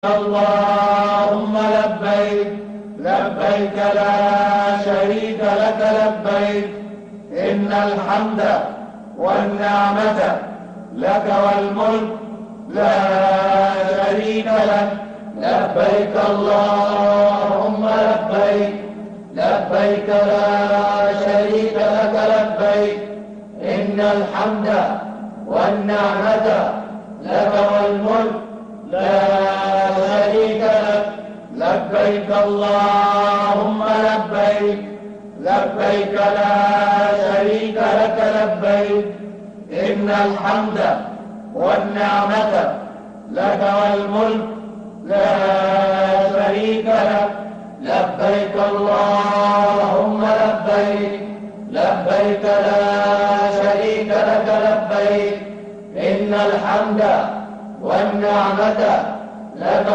اللهم لبيك لبيك لا شريك لك لبيك إن الحمد والنعمة لك والملك لا شريك لك لبيك اللهم لبيك لبيك لا شريك لك لبيك إن الحمد والنعمة لك والملك لا شريك لك لبيك اللهم لبيك لبيك لا شريك لك لبيك إن الحمد والنعمة لك والملك لا شريك لك لبيك اللهم لبيك لبيك لا شريك لك لبيك إن الحمد والنعمة لك